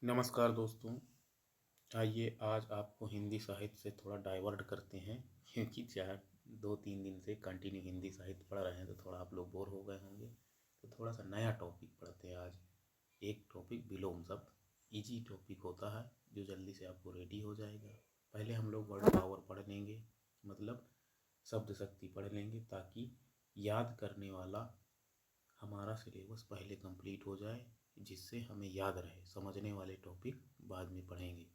नमस्कार दोस्तों। आइए आज आपको हिंदी साहित्य से थोड़ा डाइवर्ट करते हैं क्योंकि 2-3 दिन से कंटिन्यू हिंदी साहित्य पढ़ रहे हैं तो थोड़ा आप लोग बोर हो गए होंगे। तो थोड़ा सा नया टॉपिक पढ़ते हैं आज। एक टॉपिक विलोम शब्द। इजी टॉपिक होता है जो जल्दी से आपको रेडी हो जाएगा। पहले हम लोग वर्ड पावर पढ़ लेंगे, मतलब शब्द शक्ति पढ़ लेंगे ताकि याद करने वाला हमारा सिलेबस पहले कंप्लीट हो जाए, जिससे हमें याद रहे। समझने वाले टॉपिक बाद में पढ़ेंगे,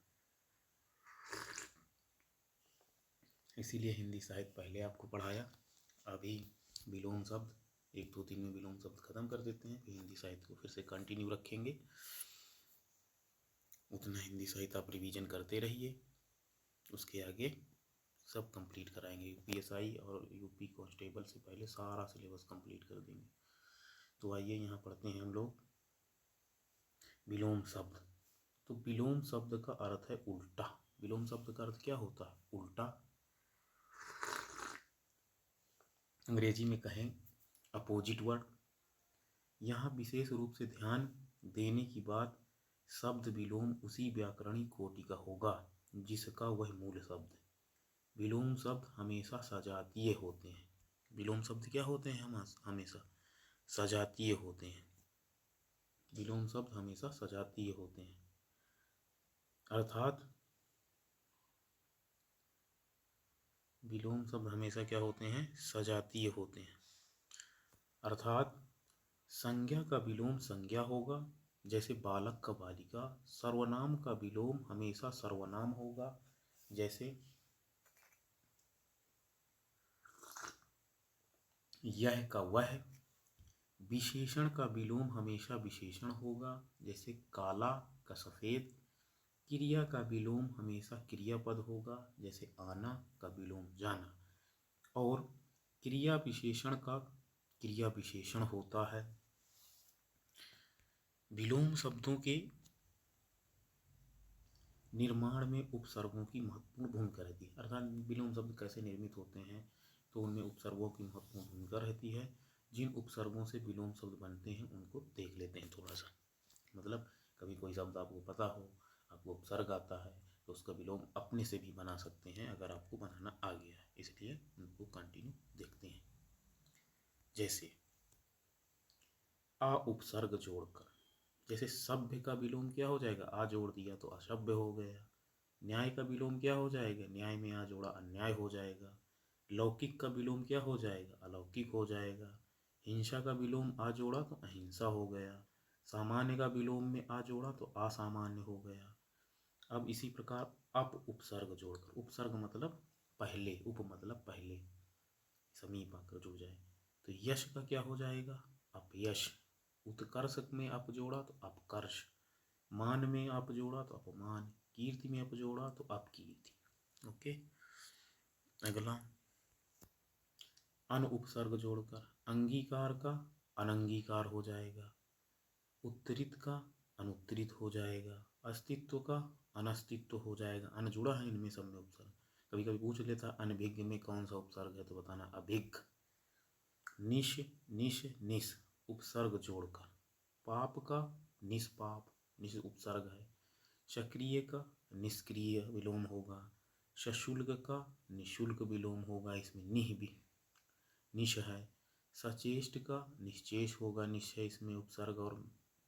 इसीलिए हिंदी साहित्य पहले आपको पढ़ाया। अभी विलोम शब्द 1-2-3 में विलोम शब्द खत्म कर देते हैं, फिर हिंदी साहित्य को फिर से कंटिन्यू रखेंगे। उतना हिंदी साहित्य आप रिवीजन करते रहिए, उसके आगे सब कंप्लीट कराएंगे। यूपीएसआई और यूपी कांस्टेबल से पहले सारा सिलेबस कंप्लीट कर देंगे। तो आइए यहाँ पढ़ते हैं हम लोग विलोम शब्द। तो विलोम शब्द का अर्थ है उल्टा। विलोम शब्द का अर्थ क्या होता है? उल्टा। अंग्रेजी में कहें अपोजिट वर्ड। यहाँ विशेष रूप से ध्यान देने की बात, शब्द विलोम उसी व्याकरणिक कोटि का होगा जिसका वह मूल शब्द है। विलोम शब्द हमेशा सजातीय होते हैं। विलोम शब्द क्या होते हैं? हमेशा सजातीय होते हैं। विलोम शब्द हमेशा सजातीय होते हैं, अर्थात विलोम शब्द हमेशा क्या होते हैं? सजातीय होते हैं। अर्थात संज्ञा का विलोम संज्ञा होगा, जैसे बालक का बालिका। सर्वनाम का विलोम हमेशा सर्वनाम होगा, जैसे यह का वह। विशेषण का विलोम हमेशा विशेषण होगा, जैसे काला का सफेद। क्रिया का विलोम हमेशा क्रियापद होगा, जैसे आना का विलोम जाना। और क्रिया विशेषण का क्रिया विशेषण होता है। विलोम शब्दों के निर्माण में उपसर्गों की महत्वपूर्ण भूमिका रहती है। अर्थात विलोम शब्द कैसे निर्मित होते हैं, तो उनमें उपसर्गों की महत्वपूर्ण भूमिका रहती है। जिन उपसर्गों से विलोम शब्द बनते हैं उनको देख लेते हैं थोड़ा सा। मतलब कभी कोई शब्द आपको पता हो, आपको उपसर्ग आता है, तो उसका विलोम अपने से भी बना सकते हैं अगर आपको बनाना आ गया है। इसलिए उनको कंटिन्यू देखते हैं। जैसे आ उपसर्ग जोड़कर, जैसे सभ्य का विलोम क्या हो जाएगा? आ जोड़ दिया तो असभ्य हो गया। न्याय का विलोम क्या हो जाएगा? न्याय में आ जोड़ा अन्याय हो जाएगा। लौकिक का विलोम क्या हो जाएगा? अलौकिक हो जाएगा। हिंसा का विलोम आ जोड़ा तो अहिंसा हो गया। सामान्य का विलोम में आ जोड़ा तो असामान्य हो गया। अब इसी प्रकार अप उपसर्ग जोड़कर, उपसर्ग मतलब पहले, उप मतलब पहले, समीप आकर जुड़ जाए, तो यश का क्या हो जाएगा? अपयश। उत्कर्ष में अप जोड़ा तो अपकर्ष। मान में अप जोड़ा तो अपमान। कीर्ति में अप जोड़ा तो अपकीर्ति। ओके। अगला अन उपसर्ग जोड़कर, अंगीकार का अनंगीकार हो जाएगा। उत्तरित का अनुत्तरित हो जाएगा। अस्तित्व का अनस्तित्व हो जाएगा। अन जुड़ा है इनमें सब में उपसर्ग। कभी कभी पूछ लेता अनभिज्ञ में कौन सा उपसर्ग है, तो बताना अभिज्ञ। निश निश निस उपसर्ग जोड़कर, पाप का निष्पाप, निश उपसर्ग है। सक्रिय का निष्क्रिय विलोम होगा। सशुल्क का निशुल्क विलोम होगा, इसमें निह भी निश है। सचेष्ट का निश्चेष होगा, निश है इसमें उपसर्ग और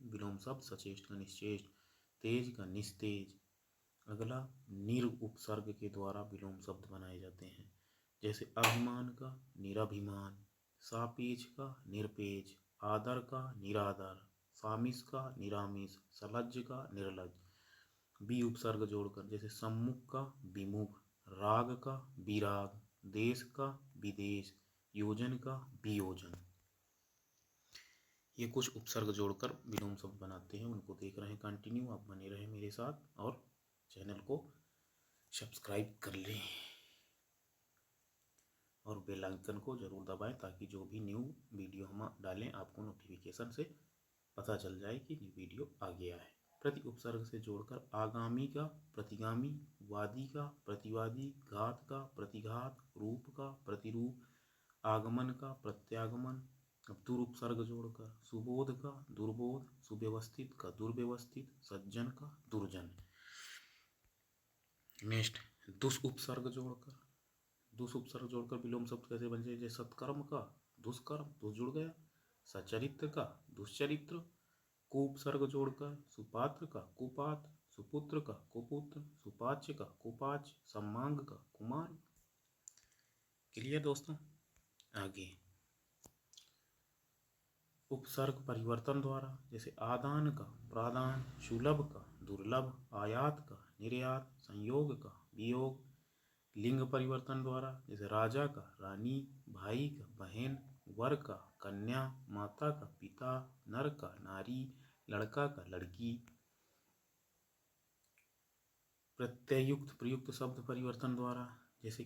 विलोम शब्द। सचेष्ट का निश्चेष्ट। तेज का निस्तेज। अगला निर उपसर्ग के द्वारा विलोम शब्द बनाए जाते हैं, जैसे अभिमान का निरभिमान। सापेज का निरपेज। आदर का निरादर। सामिस का निरामिस। सलज्ज का निर्लज। बी उपसर्ग जोड़कर, जैसे सम्मुख का विमुख। राग का विराग। देश का विदेश। योजन का वियोजन। ये कुछ उपसर्ग जोड़कर विलोम शब्द बनाते हैं, उनको देख रहे हैं कंटिन्यू। आप बने रहे मेरे साथ और चैनल को सब्सक्राइब कर लें और बेल आइकन को जरूर दबाएं ताकि जो भी न्यू वीडियो हम डालें आपको नोटिफिकेशन से पता चल जाए कि न्यू वीडियो आ गया है। प्रति उपसर्ग से जोड़कर आगामी का प्रतिगामी। वादी का प्रतिवादी। घात का प्रतिघात। रूप का प्रतिरूप। आगमन का प्रत्यागमन। अब दुर उपसर्ग जोड़कर सुबोध का दुर्बोध, सुव्यवस्थित का दुर्व्यवस्थित, सज्जन का दुर्जन। नेक्स्ट दुस उपसर्ग जोड़कर विलोम शब्द कैसे बन जाए? जैसे सत्कर्म का दुष्कर्म, दुष जुड़ गया। सचरित्र का दुष्चरित्र। कुपसर्ग जोड़कर सुपात्र का कुपात्र, सुपुत्र का कुपुत्र, सुपाच्य का कुपाच्य, सम्मांग का कुमार। क्लियर दोस्तों? आगे उपसर्ग परिवर्तन द्वारा, जैसे आदान का प्रादान, सुलभ का दुर्लभ, आयात का निर्यात, संयोग का वियोग। लिंग परिवर्तन द्वारा, जैसे राजा का रानी, भाई का बहन, वर का कन्या, माता का पिता, नर का नारी, लड़का का लड़की। प्रत्ययुक्त प्रयुक्त शब्द परिवर्तन द्वारा, जैसे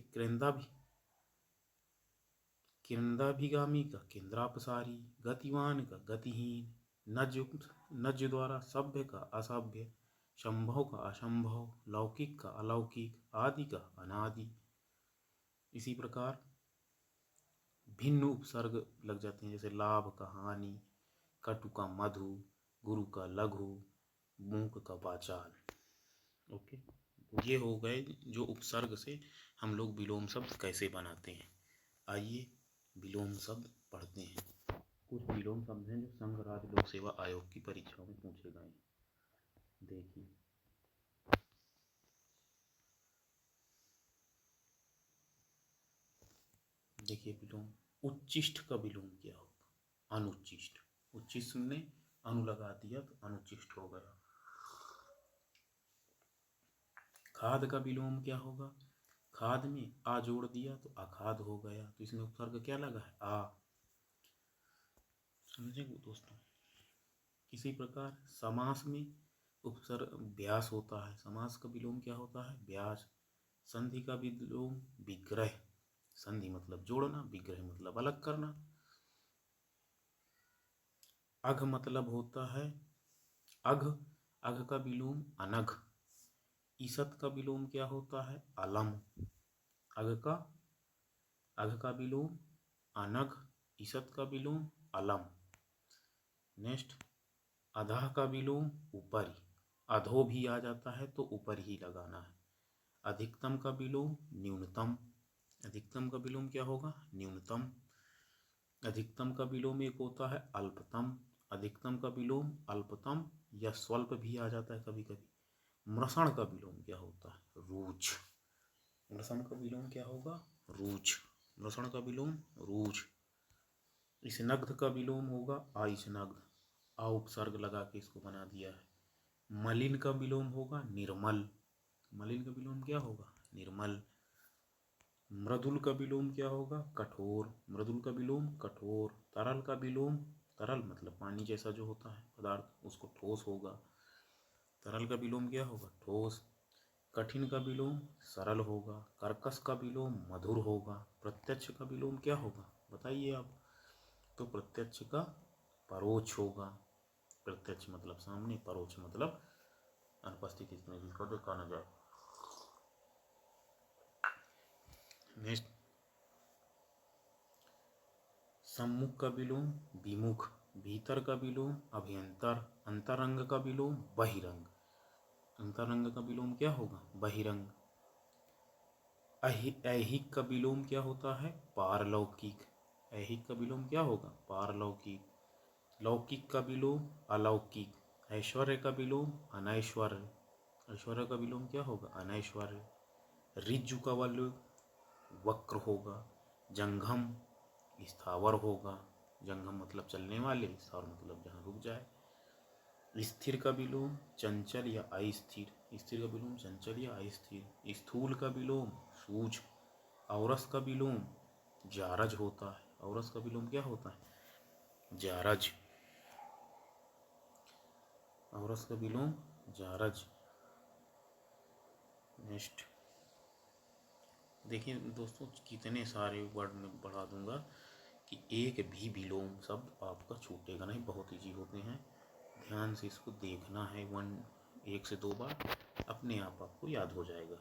केंद्राभिगामी का केंद्रापसारी, गतिवान का गतिहीन। नज द्वारा सभ्य का असभ्य, संभव का असंभव, लौकिक का अलौकिक, आदि का अनादि। इसी प्रकार भिन्न उपसर्ग लग जाते हैं, जैसे लाभ का हानि, कटु का मधु, गुरु का लघु, मूक का वाचाल। ओके, ये हो गए जो उपसर्ग से हम लोग विलोम शब्द कैसे बनाते हैं। आइए विलोम शब्द पढ़ते हैं। कुछ विलोम शब्द हैं जो संघ राज्य लोक सेवा आयोग की परीक्षाओं में पूछे गए। देखिए विलोम। उच्चिष्ट का विलोम क्या होगा? अनुच्चिष्ट। उच्चिष्ट ने अनु लगा दिया तो अनुच्चिष्ट हो गया। खाद का विलोम क्या होगा? खाद में आ जोड़ दिया तो अखाद हो गया, तो इसमें उपसर्ग क्या लगा है? आ। समझेंगे दोस्तों? इसी प्रकार समास में उपसर्ग व्यास होता है। समास का विलोम क्या होता है? व्यास। संधि का विलोम विग्रह। संधि मतलब जोड़ना, विग्रह मतलब अलग करना। अघ मतलब होता है अघ। अघ का विलोम अनघ। ईसत का विलोम क्या होता है? अलम। अघ का विलोम अनघ, ईसत का विलोम अलम। नेक्स्ट अधः का विलोम ऊपरी। अधो भी आ जाता है तो ऊपर ही लगाना है। अधिकतम का विलोम न्यूनतम। अधिकतम का विलोम क्या होगा? न्यूनतम। अधिकतम का विलोम एक होता है अल्पतम। अधिकतम का विलोम अल्पतम या स्वल्प भी आ जाता है कभी कभी। मृषण का विलोम क्या होता है? रूच। मृषण का विलोम क्या होगा? रूच। मृषण का विलोम रूच। स्नग्ध का विलोम होगा आइस्नग्ध। आ उपसर्ग लगा के इसको बना दिया है। मलिन का विलोम होगा निर्मल। मलिन का विलोम क्या होगा? निर्मल। मृदुल का विलोम क्या होगा? कठोर। मृदुल का विलोम कठोर। तरल का विलोम, तरल मतलब पानी जैसा जो होता है पदार्थ, उसको ठोस होगा। तरल का विलोम क्या होगा? ठोस। कठिन का विलोम सरल होगा। कर्कश का विलोम मधुर होगा। प्रत्यक्ष का विलोम क्या होगा बताइए आप? तो प्रत्यक्ष का परोक्ष होगा। प्रत्यक्ष मतलब सामने, परोक्ष मतलब अनुपस्थित, इसमें जिसको देखा न जाए। नेक्स्ट सम्मुख का विलोम विमुख। भीतर का विलोम अभ्यंतर। अंतरंग का विलोम बहिरंग। अंतरंग का विलोम क्या होगा? बहिरंग। ऐहिक का विलोम क्या होता है? पारलौकिक। ऐहिक का विलोम क्या होगा? पारलौकिक। लौकिक का विलोम अलौकिक। ऐश्वर्य का विलोम अनैश्वर्य। ऐश्वर्य का विलोम क्या होगा? अनैश्वर्य। ऋजु का विलोम वक्र होगा। जंघम स्थावर होगा। जंघम मतलब चलने वाले, स्थावर मतलब जहाँ रुक जाए। स्थिर का विलोम चंचल या अस्थिर। स्थिर का विलोम चंचल या अस्थिर। स्थूल का विलोम सूझ। औरस का विलोम जारज होता है। औरस का विलोम क्या होता है? जारज। औरस का विलोम जारज। नेक्स्ट देखिए दोस्तों, कितने सारे वर्ड में बढ़ा दूंगा कि एक भी विलोम शब्द आपका छूटेगा नहीं। बहुत ईजी होते हैं, ध्यान से इसको देखना है। 1 से 2 बार अपने आप आपको याद हो जाएगा,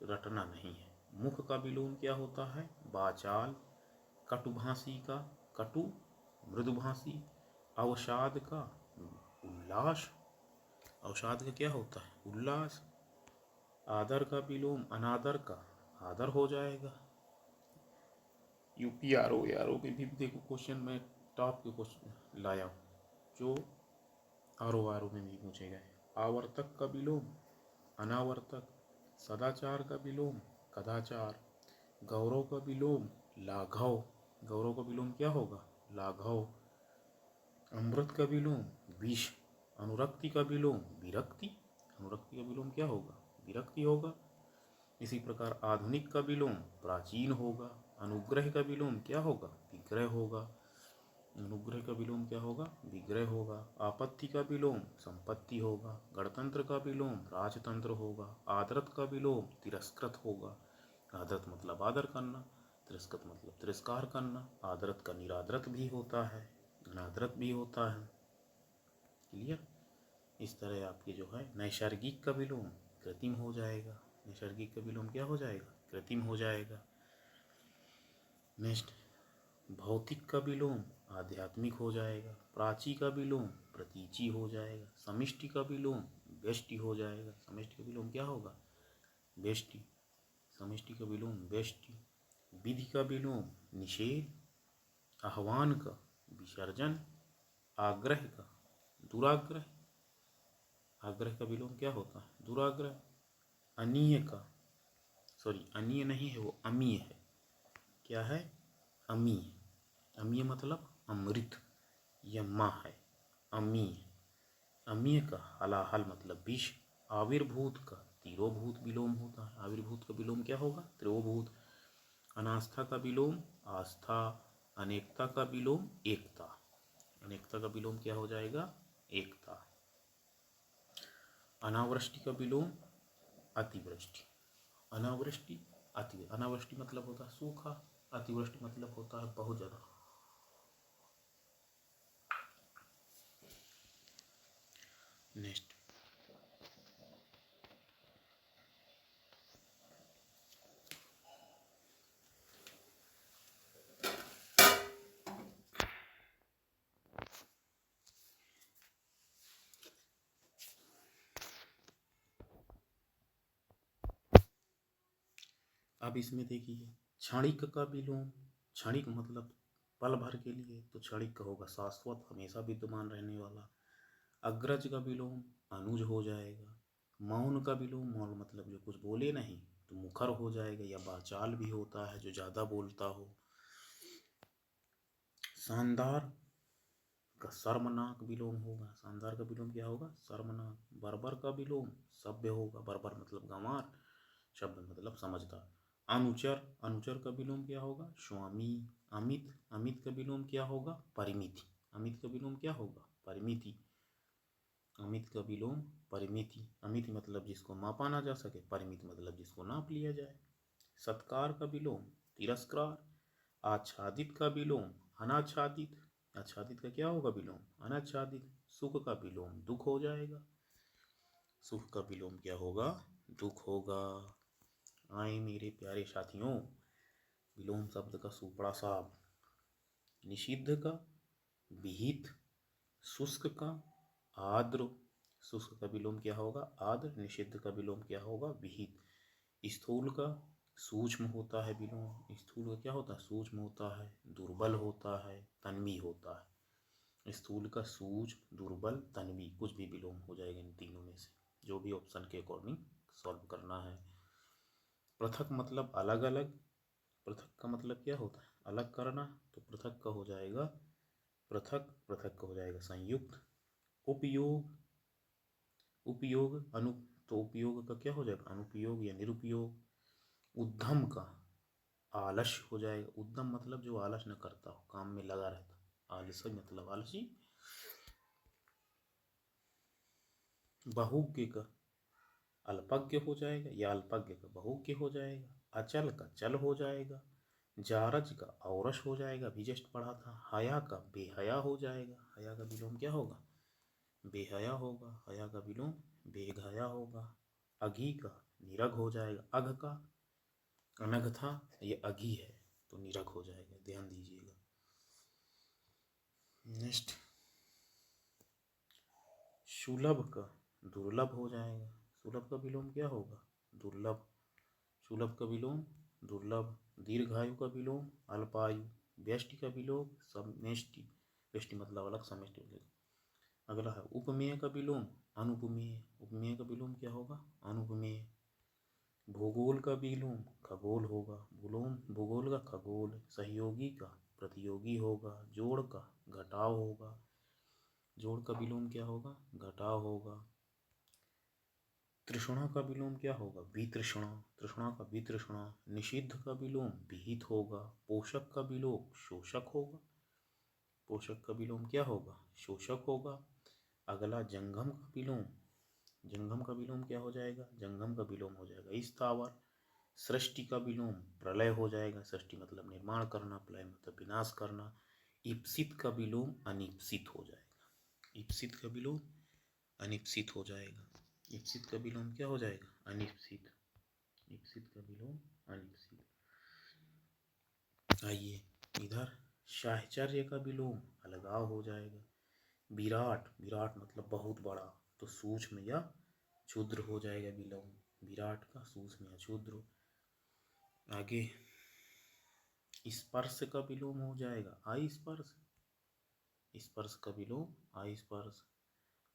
रटना नहीं है। मुख का विलोम क्या होता है? वाचाल। कटुभाषी का कटु मृदुभाषी। अवसाद का उल्लास, अवसाद का क्या होता है? उल्लास। आदर का विलोम अनादर का आदर हो जाएगा। यूपीआरओ यारो में भी देखो क्वेश्चन में टॉप के क्वेश्चन लाया हूँ जो आर में भी पूछे गए। आवर्तक का विलोम अनावर्तक। सदाचार का विलोम कदाचार। गौरव का विलोम लाघव, गौरव का विलोम क्या होगा? लाघव। अमृत का विलोम विष। अनुरक्ति का विलोम विरक्ति, अनुरक्ति का विलोम क्या होगा? विरक्ति होगा। इसी प्रकार आधुनिक का विलोम प्राचीन होगा। अनुग्रह का विलोम क्या होगा? विग्रह होगा। अनुग्रह का विलोम क्या होगा? विग्रह होगा। आपत्ति का विलोम संपत्ति होगा। गणतंत्र का विलोम राजतंत्र होगा। आदरत का विलोम तिरस्कृत होगा। आदरत मतलब आदर करना, तिरस्कृत मतलब तिरस्कार करना। आदरत का निरादरत भी होता है, अनादरत भी होता है। क्लियर? इस तरह आपके जो है नैसर्गिक का विलोम कृत्रिम हो जाएगा। नैसर्गिक का विलोम क्या हो जाएगा? कृत्रिम हो जाएगा। नेक्स्ट, भौतिक का विलोम आध्यात्मिक हो जाएगा। प्राची का विलोम प्रतीची हो जाएगा। समिष्टि का विलोम व्यष्टि हो जाएगा। समिष्टि का विलोम क्या होगा? व्यष्टि। समिष्टि का विलोम व्यष्टि। विधि का विलोम निषेध। आह्वान का विसर्जन। आग्रह का दुराग्रह। आग्रह का विलोम क्या होता है? दुराग्रह। अनीय का, सॉरी अनीय नहीं है वो अमीय है। क्या है? अमीय। अमीय मतलब अमृत, यम्मा है अमीय। अमीय का हलाहल मतलब विष। आविर्भूत का तिरोभूत विलोम होता है। आविर्भूत का विलोम क्या होगा? तिरोभूत। अनास्था का विलोम आस्था। अनेकता का विलोम एकता। अनेकता का विलोम क्या हो जाएगा? एकता। अनावृष्टि का विलोम अतिवृष्टि। अनावृष्टि अतिवृष्टि। अनावृष्टि मतलब होता है सूखा, अतिवृष्टि मतलब होता है बहुत ज्यादा। नेक्स्ट, अब इसमें देखिए क्षणिक का विलोम। क्षणिक मतलब पल भर के लिए, तो क्षणिक का होगा शाश्वत, हमेशा विद्यमान रहने वाला। अग्रज का विलोम अनुज हो जाएगा। मौन का विलोम, मौन मतलब जो कुछ बोले नहीं तो मुखर हो जाएगा, या वाचाल भी होता है जो ज्यादा बोलता हो। शानदार का शर्मनाक विलोम होगा। शानदार का विलोम क्या होगा? शर्मनाक। बर्बर का विलोम सभ्य होगा। बर्बर मतलब गंवार, शब्द मतलब समझदार। अनुचर, अनुचर का विलोम क्या होगा? स्वामी। अमित, अमित का विलोम क्या होगा? परिमिति। अमित का विलोम क्या होगा? परिमिति। अमित का विलोम परिमिति। अमित मतलब जिसको मापा ना जा सके, परिमित मतलब जिसको नाप लिया जाए। सत्कार का विलोम तिरस्कार। आच्छादित का विलोम अनाच्छादित। आच्छादित का क्या होगा विलोम? अनाच्छादित। सुख का विलोम दुख हो जाएगा। सुख का विलोम क्या होगा? दुख होगा। आए मेरे प्यारे साथियों, विलोम शब्द का सुपड़ा साफ। निषिद्ध का विहित। शुष्क का आर्द्र। शुष्क का विलोम क्या होगा? आर्द्र। निषिद्ध का विलोम क्या होगा? विहित। स्थूल का सूक्ष्म होता है विलोम। स्थूल का क्या होता है? सूक्ष्म होता है। दुर्बल होता है, तन्वी होता है। स्थूल का सूक्ष्म, दुर्बल, तन्वी, कुछ भी विलोम हो जाएगा इन तीनों में से, जो भी ऑप्शन के अकॉर्डिंग सॉल्व करना है। पृथक मतलब अलग अलग। पृथक का मतलब क्या होता है? अलग करना। तो पृथक का हो जाएगा पृथक। पृथक का हो जाएगा संयुक्त। उपयोग, उपयोग अनु, तो उपयोग का क्या हो जाएगा? अनुपयोग या निरुपयोग। उद्यम का आलस्य हो जाएगा। उद्यम मतलब जो आलस न करता हो, काम में लगा रहता। आलस्य मतलब आलसी। बहुज्ञ का अल्पज्ञ हो जाएगा, या अल्पज्ञ का बहुज्ञ हो जाएगा। अचल का चल हो जाएगा। जारज का औरस हो जाएगा, अभी जस्ट पढ़ा था। हया का बेहया हो जाएगा। हया का विलोम क्या होगा? बेहया होगा। हया का विलोम बेघया होगा। अघी का निरग हो जाएगा। अघ का अनघ था, ये अघी है तो निरग हो जाएगा, ध्यान दीजिएगा। नेक्स्ट, सुलभ का दुर्लभ हो जाएगा। सुलभ का विलोम क्या होगा? दुर्लभ। सुलभ का विलोम दुर्लभ। दीर्घायु का विलोम अल्पायु। व्यष्टि का विलोम समष्टि। व्यष्टि मतलब अलग, समष्टि मतलब। अगला है उपमेय का विलोम अनुपमेय। उपमेय का विलोम क्या होगा? अनुपमेय। भूगोल का विलोम खगोल होगा। भूगोल का खगोल। सहयोगी का प्रतियोगी होगा। जोड़ का घटाव होगा। जोड़ का विलोम क्या होगा? घटाव होगा। तृष्णा का विलोम क्या होगा? वितृष्णा। तृष्णा का वितृष्णा। निषिद्ध का विलोम विहित होगा। पोषक का विलोम शोषक होगा। पोषक का विलोम क्या होगा? शोषक होगा। अगला जंगम का विलोम। जंगम का विलोम क्या हो जाएगा? जंगम का विलोम हो जाएगा स्थावर। सृष्टि का विलोम प्रलय हो जाएगा। सृष्टि मतलब निर्माण करना, प्रलय मतलब विनाश करना। ईप्सित का विलोम अनिप्सित हो जाएगा। ईप्सित का विलोम अनिप्सित हो जाएगा। ईप्सित का विलोम क्या हो जाएगा? अनिप्सित। ईप्सित का विलोम अनिप्सित। आइए इधर, साहचर्य का विलोम अलगाव हो जाएगा। विराट, विराट मतलब बहुत बड़ा, तो सूक्ष्म या क्षुद्र हो जाएगा विलोम। विराट का सूक्ष्म या क्षुद्र। आगे स्पर्श का विलोम हो जाएगा अस्पर्श। स्पर्श का विलोम अस्पर्श।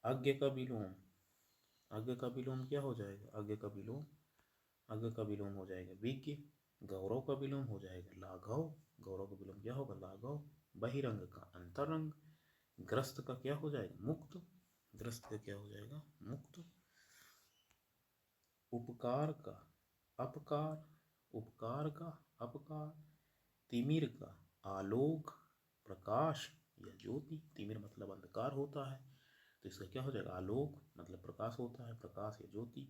अज्ञ का विलोम, अज्ञ का विलोम क्या हो जाएगा? अज्ञ का विलोम, अज्ञ का विलोम हो जाएगा विज्ञ। गौरव का विलोम हो जाएगा लाघव। गौरव का विलोम क्या होगा? लाघव। बहिरंग का अंतरंग। ग्रस्त का क्या हो जाएगा? मुक्त। ग्रस्त का क्या हो जाएगा? मुक्त। उपकार का अपकार। उपकार का अपकार। तिमिर का आलोक, प्रकाश या ज्योति। तिमिर मतलब अंधकार होता है, तो इसका क्या हो जाएगा? आलोक मतलब प्रकाश होता है, प्रकाश या ज्योति।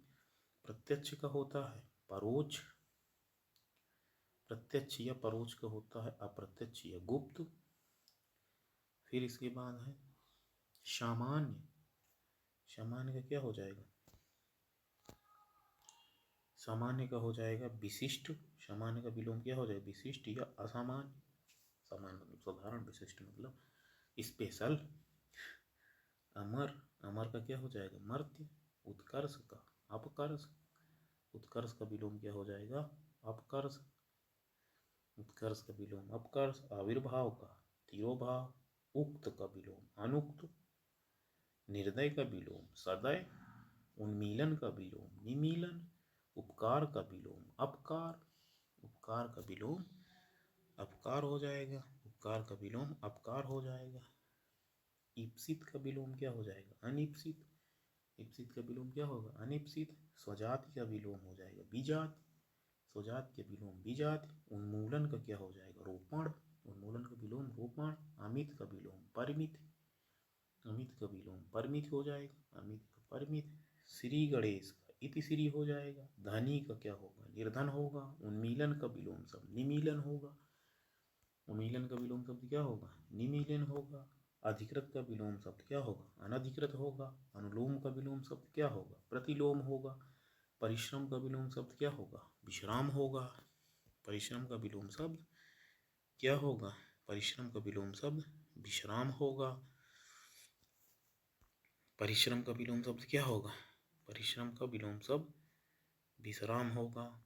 प्रत्यक्ष का होता है परोक्ष। प्रत्यक्ष या परोक्ष का होता है अप्रत्यक्ष या गुप्त। फिर इसके बाद है सामान्य। सामान्य का क्या हो जाएगा? सामान्य का हो जाएगा विशिष्ट। सामान्य का विलोम क्या हो जाएगा? विशिष्ट या असामान्य। सामान्य मतलब साधारण, विशिष्ट मतलब स्पेशल। अमर, अमर का क्या हो जाएगा? मर्त्य। उत्कर्ष का अपकर्ष। उत्कर्ष का विलोम क्या हो जाएगा? अपकर्ष। उत्कर्ष का विलोम अपकर्ष। आविर्भाव का तिरोभाव। उक्त का विलोम अनुक्त। निर्दय का विलोम सदय। उन्मीलन का विलोम निमीलन। उपकार का विलोम अपकार। उपकार का विलोम अपकार हो जाएगा। उपकार का विलोम अपकार हो जाएगा। ईप्सित का विलोम क्या हो जाएगा? अनिप्सित। ईप्सित का विलोम क्या होगा? अनिप्सित। स्वजाति का विलोम हो जाएगा विजाति। स्वजाति के विलोम विजाति। उन्मूलन का क्या हो जाएगा? रोपण। उन्मूलन का विलोम रोपण। अमित का विलोम परिमित। अमित का विलोम परिमित हो जाएगा। अमित का परिमित। श्री गणेश का इति श्री हो जाएगा। धनी का क्या होगा? निर्धन होगा। उन्मीलन का विलोम शब्द निमीलन होगा। उन्मीलन का विलोम शब्द क्या होगा? निमीलन होगा। अधिकृत का विलोम शब्द क्या होगा? अनधिकृत होगा। अनुलोम का विलोम शब्द क्या होगा? प्रतिलोम होगा। परिश्रम का विलोम शब्द क्या होगा? विश्राम होगा। परिश्रम का विलोम शब्द क्या होगा? परिश्रम का विलोम शब्द विश्राम होगा। परिश्रम का विलोम शब्द क्या होगा? परिश्रम का विलोम शब्द विश्राम होगा।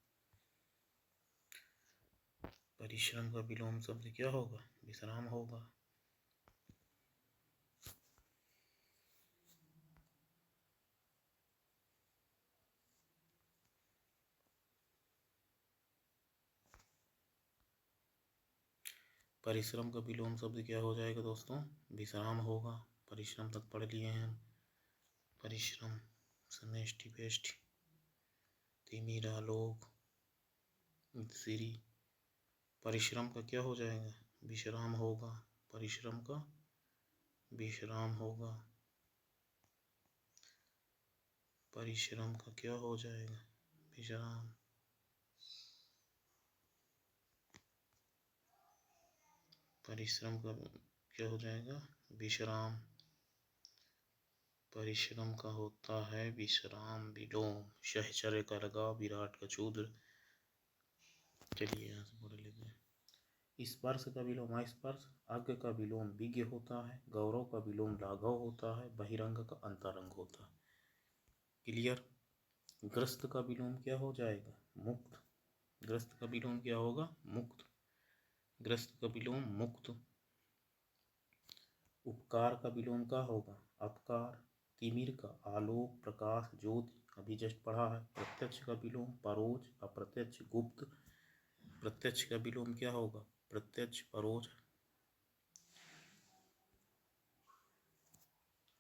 परिश्रम का विलोम शब्द क्या होगा? विश्राम होगा। परिश्रम का विलोम शब्द क्या हो जाएगा दोस्तों? विश्राम होगा। परिश्रम तक पढ़ लिए हैं हम। परिश्रम समष्टि व्यष्टि तिमिर आलोक श्री। परिश्रम का क्या हो जाएगा? विश्राम होगा। परिश्रम का विश्राम होगा। परिश्रम का क्या हो जाएगा? विश्राम। परिश्रम का क्या हो जाएगा? विश्राम। परिश्रम का होता है विश्राम विलोम। सहचर्य का लगाव, विराट का क्षुद्र। चलिए यहाँ से पढ़ लेते हैं। स्पर्श का विलोम अस्पर्श, अज्ञ का विलोम विज्ञ होता है, गौरव का विलोम लाघव होता है, बहिरंग का अंतरंग होता है। क्लियर। ग्रस्त का विलोम क्या हो जाएगा? मुक्त। ग्रस्त का विलोम क्या होगा? मुक्त। ग्रस्त का विलोम मुक्त। उपकार का विलोम क्या होगा? अपकार। तिमिर का आलोक प्रकाश ज्योति, अभी जस्ट पढ़ा है। प्रत्यक्ष का विलोम परोज, अप्रत्यक्ष गुप्त। प्रत्यक्ष का विलोम क्या होगा? प्रत्यक्ष परोज।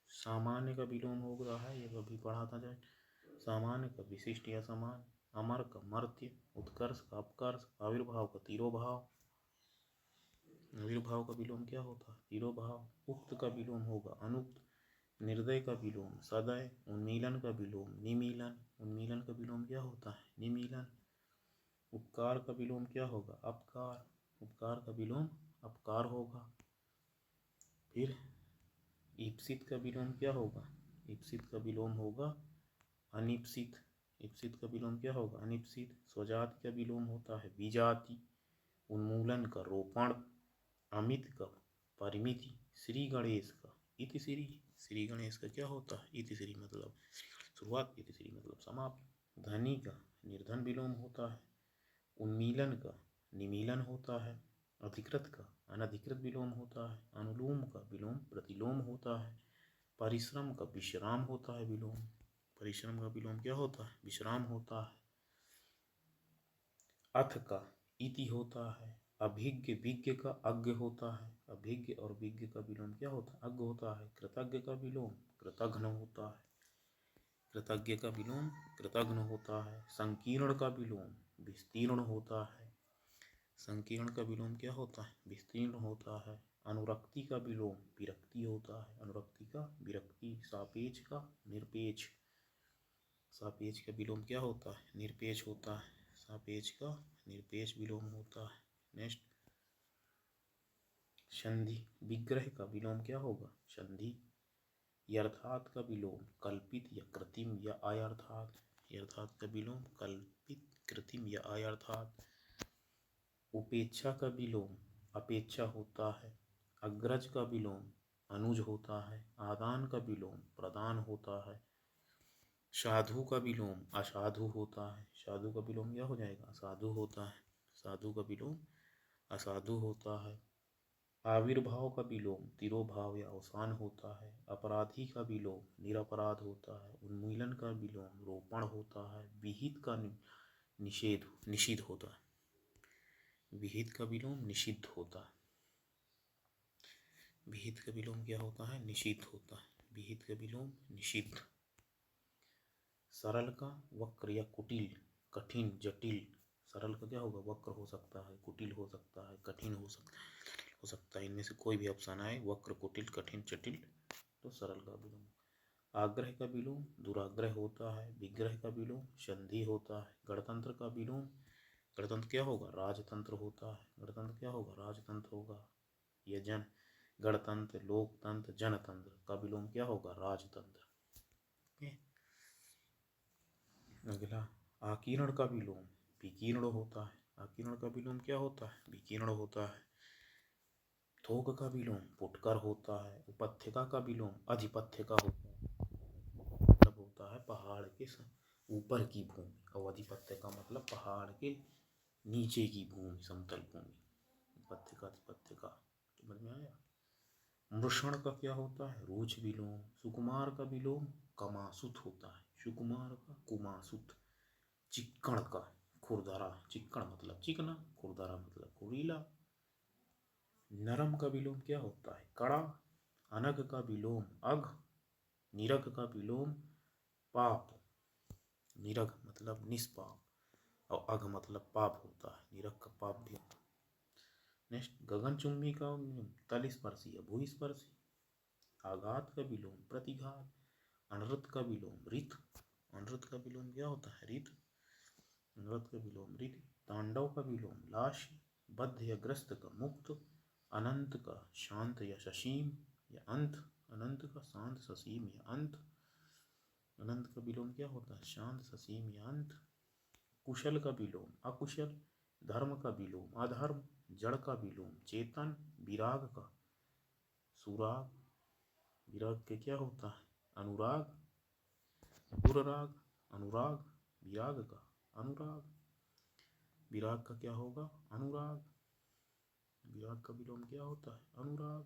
सामान्य का विलोम हो रहा है, ये अभी पढ़ा था जाए। सामान्य का विशिष्ट या समान, अमर का मर्त्य, उत्कर्ष का अपकर्ष, आविर्भाव का तिरोभाव। आविर्भाव का विलोम क्या होता है? तिरोभाव। उक्त का विलोम होगा अनुक्त। निर्दय का विलोम सदय। उन्मीलन का विलोम निमीलन। उन्मीलन का विलोम क्या होता है? निमीलन। उपकार का विलोम क्या होगा? अपकार। उपकार का विलोम अपकार होगा। फिर ईप्सित का विलोम क्या होगा? ईप्सित का विलोम होगा अनिप्सित। ईप्सित का विलोम क्या होगा? अनिप्सित। स्वजाति का विलोम होता है विजाति। उन्मूलन का रोपण। अमित का परिमिति। श्री गणेश का इति श्री। श्री गणेश का क्या होता है? इति श्री मतलब शुरुआत, इति श्री मतलब समाप्त। धनी का निर्धन विलोम होता है। उन्मीलन का निमीलन होता है। अधिकृत का अनधिकृत विलोम होता है। अनुलोम का विलोम प्रतिलोम होता है। परिश्रम का विश्राम होता है विलोम। परिश्रम का विलोम क्या होता है? विश्राम होता है। अथ का इति होता है। अभिज्ञ विज्ञ का अज्ञ होता है। अभिज्ञ और विज्ञ का विलोम क्या होता है? अज्ञ होता है। कृतज्ञ का विलोम कृतघ्न होता है। कृतज्ञ का विलोम कृतघ्न होता है। संकीर्ण का विलोम विस्तीर्ण होता है। संकीर्ण का विलोम क्या होता है? विस्तीर्ण होता है। अनुरक्ति का विलोम विरक्ति होता है। अनुरक्ति का विरक्ति। सापेक्ष का निरपेक्ष। सापेक्ष का विलोम क्या होता है? निरपेक्ष होता है। सापेक्ष का निरपेक्ष विलोम होता है। नेक्स्ट संधि। विग्रह का विलोम क्या होगा? संधि। यर्थात का विलोम कल्पित या कृत्रिम या अयर्थात। यर्थात का विलोम कल्पित कृत्रिम या अयर्थात। उपेक्षा का विलोम अपेक्षा होता है। अग्रज का विलोम अनुज होता है। आदान का विलोम प्रदान होता है। साधु का विलोम असाधु होता है। साधु का विलोम क्या हो जाएगा? असाधु होता है। साधु का विलोम असाधु होता है। आविर्भाव का विलोम तिरोभाव या अवसान होता है। अपराधी का विलोम निरपराध होता है। उन्मूलन का विलोम रोपण होता है। विहित का निषिद्ध होता है। विहित का विलोम निषिद्ध होता है। विहित का विलोम क्या होता है? निषिद्ध होता है। विहित का विलोम निषिद्ध। सरल का वक्र या कुटिल कठिन जटिल। सरल का क्या होगा? वक्र हो सकता है, कुटिल हो सकता है, कठिन हो सकता है। इनमें से कोई भी ऑप्शन आए, वक्र कुटिल कठिन जटिल, तो सरल का विलोम। आग्रह का विलोम दुराग्रह होता है। विग्रह का विलोम संधि होता है। गणतंत्र का विलोम गणतंत्र क्या होगा? राजतंत्र होता है। गणतंत्र क्या होगा? राजतंत्र होगा। यह जन गणतंत्र लोकतंत्र जनतंत्र का विलोम क्या होगा? राजतंत्र। अगला आकीर्ण का विलोम विकीर्ण होता है। आकीर्ण का विलोम क्या होता है? विकीर्ण होता है। थोक का विलोम फुटकर होता है। उपत्यका का विलोम अधिपत्यका होता है। मतलब होता है पहाड़ के ऊपर की भूमि, और अधिपत्यका मतलब पहाड़ के नीचे की भूमि, समतल भूमि। उपत्यका अधिपत्यका, समझ में आया? मृषण का क्या होता है? रुच विलोम। सुकुमार का विलोम कमासुत होता है। सुकुमार का कुमासुत। चिक्कण का खुरदरा। चिक्कण मतलब चिकना, खुरदरा मतलब खुरीला। नरम का विलोम क्या होता है? कड़ा। अनग का विलोम अघ। निरग का विलोम पाप। निरग मतलब निष्पाप, और अघ मतलब पाप होता है। निरग का पाप भी होता है। नेक्स्ट गगनचुंबी का तलस्पर्शी या भूस्पर्शी। आघात का विलोम प्रतिघात। अनृत का विलोम रित। अनृत का विलोम क्या होता है? रित। अनृत का विलोम रित। तांडव का विलोम लास्य। बद्ध या ग्रस्त का मुक्त। अनंत का शांत या ससीम या अंत। अनंत का शांत ससीम या अंत। अनंत का विलोम क्या होता है? शांत ससीम या अंत। कुशल का विलोम अकुशल। धर्म का विलोम अधर्म। जड़ का विलोम चेतन, विराग का सुराग, विराग के क्या होता है अनुराग, पुरराग, अनुराग, विराग का अनुराग, विराग का क्या होगा अनुराग, विराग का विलोम क्या होता है अनुराग,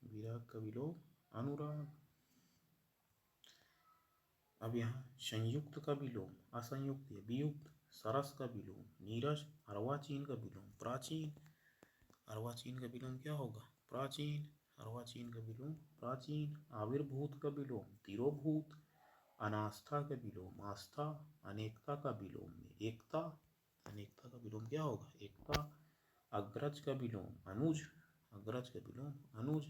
विराग का विलोम अनुराग। अब यहाँ संयुक्त का विलोम असंयुक्त या वियुक्त, सरस का विलोम नीरस, अर्वाचीन का विलोम प्राचीन, अर्वाचीन का विलोम क्या होगा प्राचीन, अर्वाचीन का विलोम प्राचीन। आविर्भूत का विलोम तिरोभूत, अनास्था का विलोम आस्था, अनेकता का विलोम एकता, अनेकता का विलोम क्या होगा एकता। अग्रज का विलोम अनुज, अग्रज का विलोम अनुज।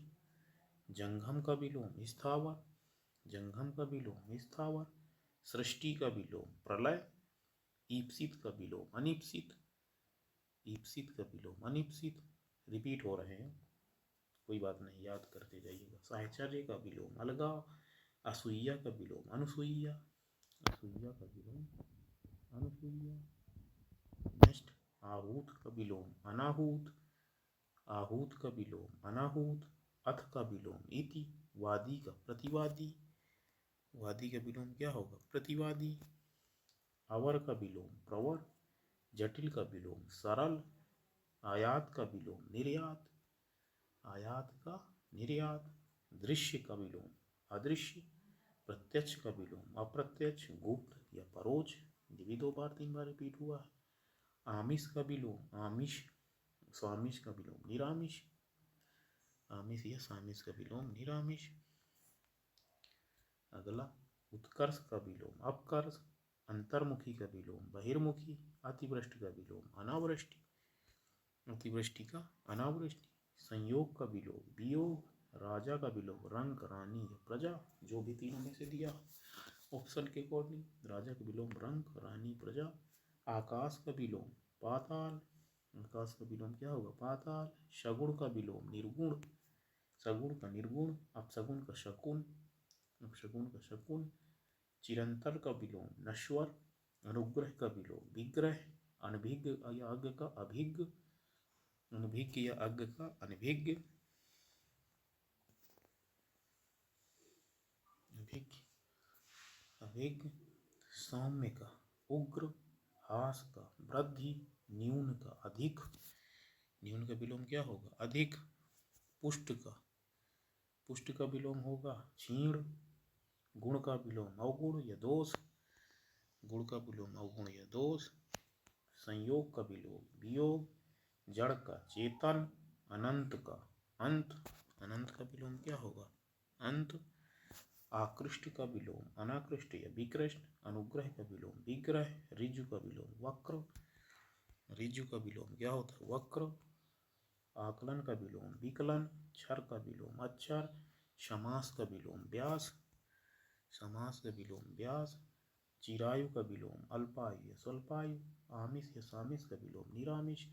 जंघम का विलोम स्थावर, जंघम का विलोम स्थावर। सृष्टि का विलोम प्रलय, ईप्सित का विलोम अनिप्सित, ईप्सित का विलोम अनिप्सित। रिपीट हो रहे हैं, कोई बात नहीं, याद करते जाइएगा। साहचर्य का विलोम अलगाव, असूया का विलोम अनुसूया, असूया का विलोम अनुसूया। नेक्स्ट आहूत का विलोम अनाहूत, आहूत का विलोम अनाहूत। अथ का विलोम इति, वादी का प्रतिवादी, वादी का विलोम क्या होगा प्रतिवादी। अवर का विलोम प्रवर, जटिल का विलोम सरल। आयात का विलोम निर्यात, आयात का निर्यात। दृश्य का विलोम अदृश्य, प्रत्यक्ष का विलोम अप्रत्यक्ष, गुप्त या परोक्ष, ये भी 2 बार 3 बार रिपीट हुआ है। आमिष का विलोम आमिष, स्वामिष का विलोम निरामिष, आमिष या सामिष का विलोम निरामिष। अगला उत्कर्ष का विलोम अपकर्ष, अंतर्मुखी का विलोम बहिर्मुखी, अतिवृष्टि का विलोम अनावृष्टि, अतिवृष्टि का अनावृष्टि। संयोग का विलोम वियोग, राजा का विलोम रंक, रानी या प्रजा, जो भी तीनों में से दिया ऑप्शन के अकॉर्डिंग। राजा का विलोम रंक, रानी, प्रजा। आकाश का विलोम पाताल, आकाश का विलोम क्या होगा पाताल। शगुण का विलोम निर्गुण, सगुण का निर्गुण, अपशगुन का शकुन, अपशगुन का शकुन। चिरंतर का विलोम नश्वर, अनुग्रह का विलोम विग्रह, अनभिज्ञ या अज्ञ का अभिज्ञ, अनभिज्ञ या अज्ञ का अनभिज्ञ, अभिज्ञ अभिज्ञ। सौम्य का उग्र, हास का वृद्धि, न्यून का अधिक, न्यून का विलोम क्या होगा अधिक। पुष्ट का, पुष्ट का विलोम होगा क्षीण। गुण का विलोम अवगुण या दोष, गुण का विलोम अवगुण या दोष। संयोग का विलोम वियोग, जड़ का चेतन, अनंत का अंत, अनंत का विलोम क्या होगा अंत। आकृष्ट का विलोम अनाकृष्ट या विकृष्ट, अनुग्रह का विलोम विग्रह। ऋजु का विलोम वक्र, ऋजु का विलोम क्या होता है वक्र। आकलन का विलोम विकलन, क्षर का विलोम अक्षर। समास का विलोम व्यास, समास का विलोम व्यास। चिरायु का विलोम अल्पायु या स्वल्पायु। आमिष या सामिष का विलोम निरामिष।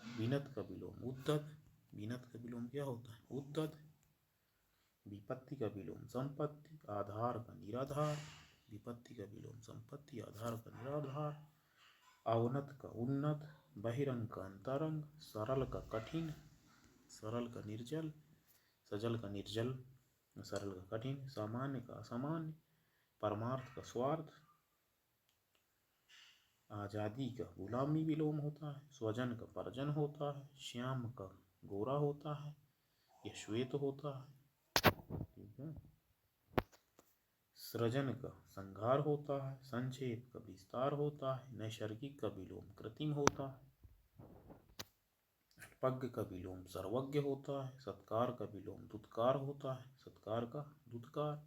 विनत का विलोम उद्धत, विनत का विलोम क्या होता है उद्धत। विपत्ति का विलोम संपत्ति, आधार का निराधार, विपत्ति का विलोम संपत्ति, आधार का निराधार। अवनत का उन्नत, बहिरंग का अंतरंग, सरल का कठिन, सरल का निर्जल, सजल का निर्जल, सरल का कठिन। सामान्य का असामान्य, परमार्थ का स्वार्थ। आजादी का गुलामी विलोम होता है। स्वजन का परजन होता है। श्याम का गोरा होता है या श्वेत होता है, ठीक है। सृजन का संहार होता है। संक्षेप का विस्तार होता है। नैसर्गिक का विलोम कृत्रिम होता है। अल्पज्ञ का विलोम सर्वज्ञ होता है। सत्कार का विलोम दुत्कार होता है। सत्कार का दुत्कार।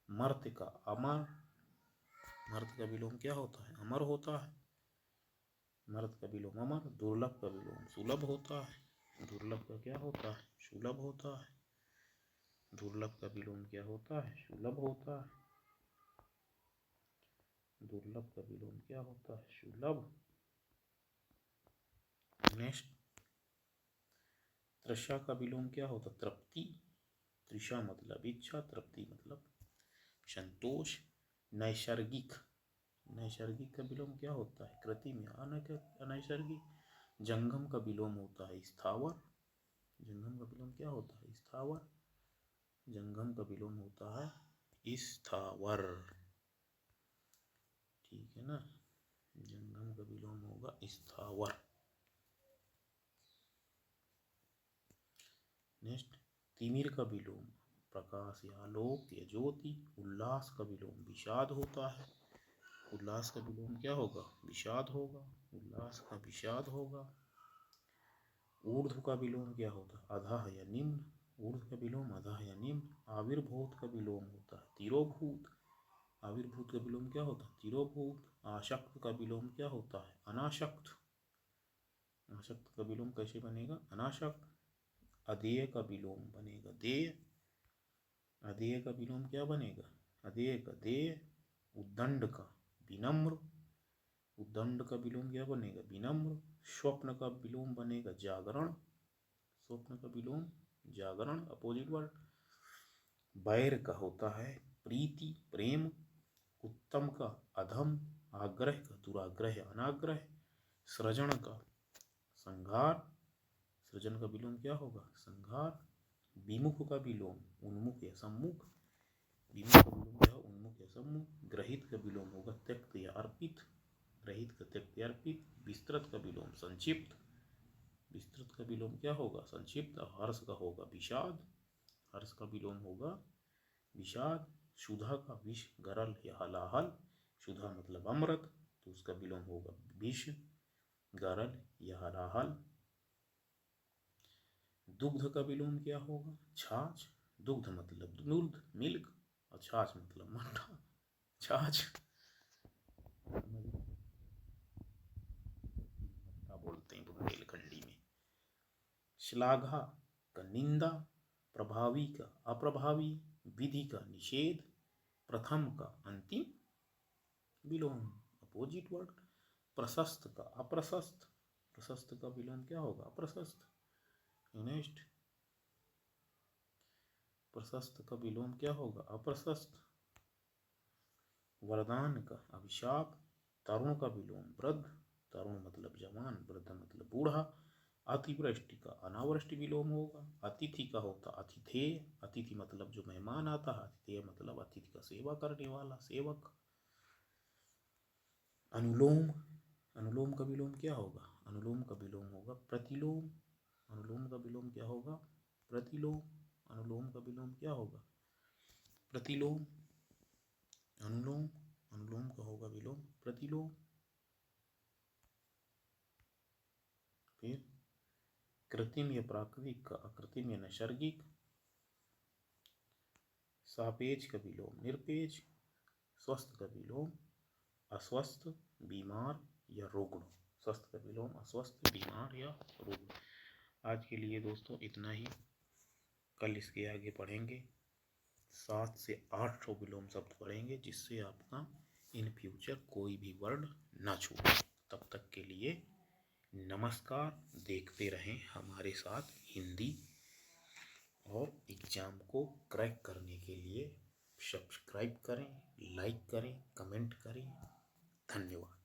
मर्त्य का अमर, मर्त्य का विलोम क्या होता है अमर होता है। मर्त्य का विलोम अमर। दुर्लभ का विलोम सुलभ होता है। दुर्लभ का क्या होता है सुलभ होता है। दुर्लभ का विलोम क्या होता है सुलभ होता है। दुर्लभ का विलोम क्या होता है सुलभ। नेक्स्ट, तृषा का विलोम क्या होता तृप्ति। तृषा मतलब इच्छा, तृप्ति मतलब संतोष। नैसर्गिक, नैसर्गिक का विलोम क्या होता है कृत्रिम या अनैसर्गिक। जंगम का विलोम होता है स्थावर। जंगम का विलोम क्या होता है? स्थावर। जंगम का विलोम होता है स्थावर। ठीक है ना, जंगम का विलोम होगा स्थावर। नेक्स्ट, तिमिर का विलोम प्रकाश या आलोक या ज्योति। उल्लास का विलोम विषाद होता है। उल्लास का विलोम क्या होगा? विषाद होगा। उल्लास का विषाद होगा। ऊर्ध्व का विलोम क्या होता है? अधः या निम्न। ऊर्ध्व का विलोम अधः या निम्न। आविर्भूत का विलोम होता है तिरोभूत। आविर्भूत का विलोम क्या होता है? तिरोभूत। आशक्त का विलोम क्या होता है? अनाशक्त। आशक्त का विलोम कैसे बनेगा? अनाशक्त। अधेय का विलोम बनेगा देय। अधेय का विलोम क्या बनेगा? अधेय का देय। उद्दंड का विनम्र। उद्दंड का विलोम क्या बनेगा? विनम्र। स्वप्न का विलोम बनेगा जागरण। स्वप्न का विलोम जागरण, अपोजिट वर्ड। वैर का होता है प्रीति, प्रेम। उत्तम का अधम। आग्रह का दुराग्रह, अनाग्रह। सृजन का संहार। सृजन का विलोम क्या होगा? संहार। विमुख का विलोम उन्मुख या सम्मुख। विमुख का विलोम क्या? उन्मुख या सम्मुख। ग्रहित का विलोम होगा त्यक्त या अर्पित। ग्रहित का त्यक्त या अर्पित। विस्तृत का विलोम संक्षिप्त। विस्तृत का विलोम क्या होगा? संक्षिप्त। हर्ष का होगा विषाद। हर्ष का विलोम होगा विषाद। सुधा का विष, गरल या हलाहल। सुधा मतलब अमृत, तो उसका विलोम होगा विष, गरल या हलाहल। दुग्ध का विलोम क्या होगा? छाछ। दुग्ध मतलब दूध, मिल्क, और छाछ मतलब मट्ठा, छाछ। मट्ठा बोलते हैं बुंदेलखंडी में। श्लाघा का निंदा। प्रभावी का अप्रभावी। विधि का निषेध। प्रथम का अंतिम विलोम, अपोजिट वर्ड। प्रशस्त का अप्रशस्त। प्रशस्त का विलोम क्या होगा? अप्रशस्त। नेक्स्ट, प्रशस्त का विलोम क्या होगा? अप्रशस्त। वरदान का अभिशाप। तरुण का विलोम वृद्ध। तरुण मतलब जवान, वृद्ध मतलब बूढ़ा। अतिवृष्टि का अनावृष्टि विलोम होगा। अतिथि का होता अतिथेय। अतिथि मतलब जो मेहमान आता है। अतिथेय मतलब अतिथि का सेवा करने वाला, सेवक। अनुलोम। अनुलोम का विलोम क्या होगा? अनुलोम का विलोम होगा प्रतिलोम। अनुलोम का विलोम क्या होगा? प्रतिलोम। अनुलोम का विलोम क्या होगा? प्रतिलोम। अनुलोम। अनुलोम का होगा विलोम प्रतिलोम। फिर कृत्रिम या प्राकृतिक का अकृत्रिम या नैसर्गिक। सापेक्ष का विलोम निरपेक्ष। स्वस्थ का विलोम अस्वस्थ, बीमार या रुग्ण। स्वस्थ का विलोम अस्वस्थ, बीमार या रुग्ण। आज के लिए दोस्तों इतना ही। कल इसके आगे पढ़ेंगे। 7 से 8 विलोम शब्द पढ़ेंगे, जिससे आपका इन फ्यूचर कोई भी वर्ड ना छूटे। तब तक के लिए नमस्कार। देखते रहें हमारे साथ हिंदी, और एग्ज़ाम को क्रैक करने के लिए सब्सक्राइब करें, लाइक करें, कमेंट करें। धन्यवाद।